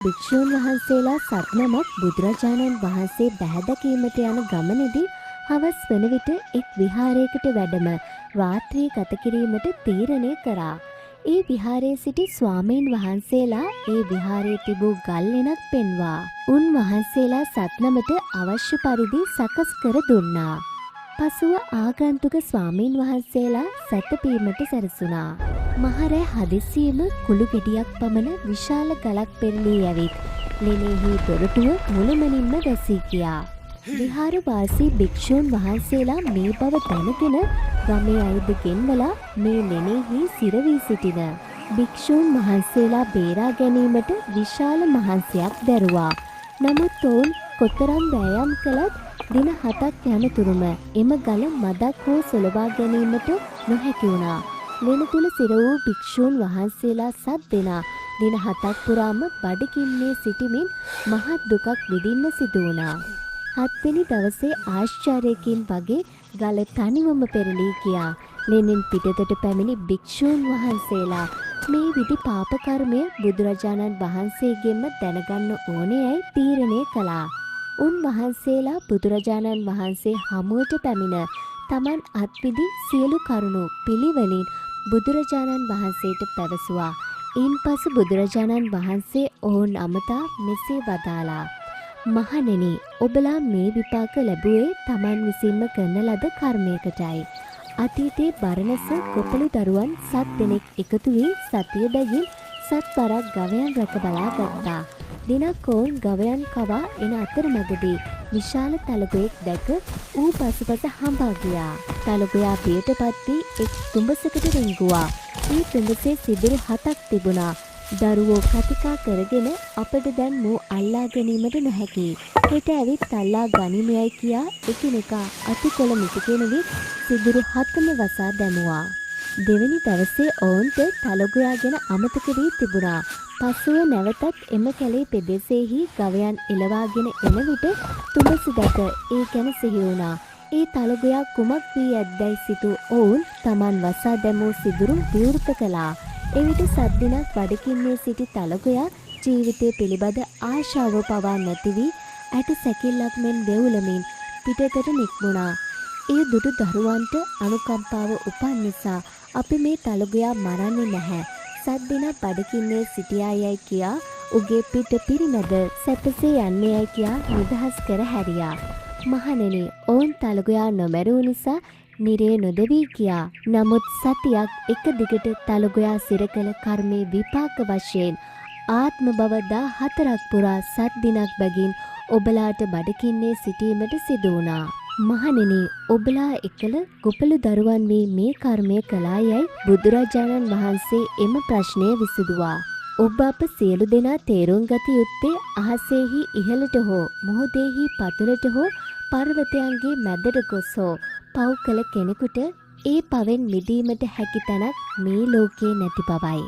භික්ෂූන් වහන්සේලා සත්නමක් බුදුරජාණන් වහන්සේ බැහැදකීමට යන ගමනේදී හවස් වන විට එක් විහාරයකට වැඩම රාත්‍රී ගත කිරීමට තීරණය කරා. ඒ විහාරයේ සිටි ස්වාමීන් වහන්සේලා ඒ විහාරයේ තිබූ ගල් ලෙනක් පෙන්වා උන් වහන්සේලා සත්නමට අවශ්‍ය පරිදි සකස් කර දුන්නා. පසුව ආගන්තුක ස්වාමීන් වහන්සේලා සැතපීමට සැරසුණා. මහරෑ හදිසියෙම කුළු ගෙඩියක් පමණ විශාල ගලක් පෙරළී ඇවිත් ලෙනෙහි දොරටුව මුළුමනින්ම වැසී ගියා. විහාරවාසී භික්ෂූන් වහන්සේලා මේ බව දැනගෙන ගමේ අයද ගෙන්වලා මේ ලෙනෙහි සිරවී සිටින භික්ෂූන් වහන්සේලා බේරා ගැනීමට විශාල මහන්සියක් දැරුවා. නමුත් ඔවුන් කොතරම් වෑයම් කළත් දින 7ක් යනතුරුම එම ගල මදක් හෝ සොලවා ගැනීමට නොහැකි වුණා. ලෙන තුල සිර වූ භික්ෂූන් වහන්සේලා 7 දෙනා දින 7ක් පුරාම බඩගින්නේ සිටමින් මහත් දුකක් විඳින්න සිදු වුණා. 7 වෙනි දවසේ ආශ්චර්යකින් වගේ ගල තනිවම පෙරළී ගියා. ලෙනින් පිටතට පැමිණි භික්ෂූන් වහන්සේලා මේ විදි පාප කර්මය බුදුරජාණන් වහන්සේගෙන්ම දැනගන්න ඕනේයි තීරණය කළා. උන් වහන්සේලා බුදුරජාණන් වහන්සේ හමුවට පැමිණ තමන් අත්විදි සියලු කරුණු පිළිවෙලින් බුදුරජාණන් වහන්සේට පැවසුවා. ඉන්පසු බුදුරජාණන් වහන්සේ ඔවුන් අමතා මෙසේ වදාලා: මහණෙනි, ඔබලා මේ විපාක ලැබුවේ තමන් විසින්ම කරන ලද කර්මයකටයි. අතීතයේ බරණැස ගොපළු දරුවන් 7 දෙනෙක් එකතු වී සතිය බැගින් 7 වරක් ගවයන් රැක බලා ගත්තා. දිනක් ඔවුන් ගවයන් කවා එන අතරමැදදී විශාල තලගොයෙක් දැක ඌ පසුපස හඹා ගියා. තලගොයා බියටපත් වී එක් තුඹසකට රිංගුවා. ඒ තුඹසේ සිදුරු 7ක් තිබුණා. දරුවෝ කතිකා කරගෙන අපට දැන් මූ අල්ලා ගැනීමට නොහැකි. හෙට ඇවිත් අල්ලා ගනිමයයි කියා එකිනෙකා අතිකොළ මිටගෙන වී සිදුරු 7ම වසා දැමුවා. දෙවැනි දවසේ ඔවුන්ට තලගොයා ගැන අමතක වී තිබුණා. පසුව නැවතත් එම කැලේ පෙදෙසෙහි ගවයන් එළවාගෙන එන විට තුඹස දැක ඒ ගැන සිහි වුණා. ඒ තලගොයා කුමක් වී ඇද්දැයි සිතූ ඔවුන් තමන් වසා දැමූ සිදුරු විවෘත කළා. එවිට 7 දිනක් බඩගින්නේ සිටි තලගොයා ජීවිතය පිළිබඳ ආශාව පවා නැති වී ඇට සැකිල්ලක් මෙන් වෙවුලමින් පිටතට නික්මුණා. ඒ දුටු දරුවන්ට අනුකම්පාව උපන් නිසා අපි මේ තලගොයා මරන්නේ නැහැ. 7 දිනක් බඩගින්නේ සිටියායයි කියා උගේ පිට පිරිමැද සැපසේ යන්නේයයි කියා නිදහස් කර හැරියා. මහණෙනි, ඔවුන් තලගොයා නොමැරූ නිසා නිරේ නොදෙවී ගියා. නමුත් සතියක් එක දිගට තලගොයා සිර කළ කර්මයේ විපාක වශයෙන් ආත්ම භව 14ක් පුරා 7 දිනක් බැගින් ඔබලාට බඩගින්නේ සිටීමට සිදු වුණා. මහණෙනි, ඔබලා එකල ගොපළු දරුවන් වී මේ කර්මය කළායයි බුදුරජාණන් වහන්සේ එම ප්‍රශ්නය විසඳුවා. ඔබ අප සියලු දෙනා තේරුම් ගත යුත්තේ අහසෙහි ඉහළට හෝ මුහුදෙහි පතුලට හෝ පර්වතයන්ගේ මැදට ගොස් හෝ පව් කළ කෙනෙකුට ඒ පවෙන් මිදීමට හැකි තැනක් මේ ලෝකේ නැති බවයි.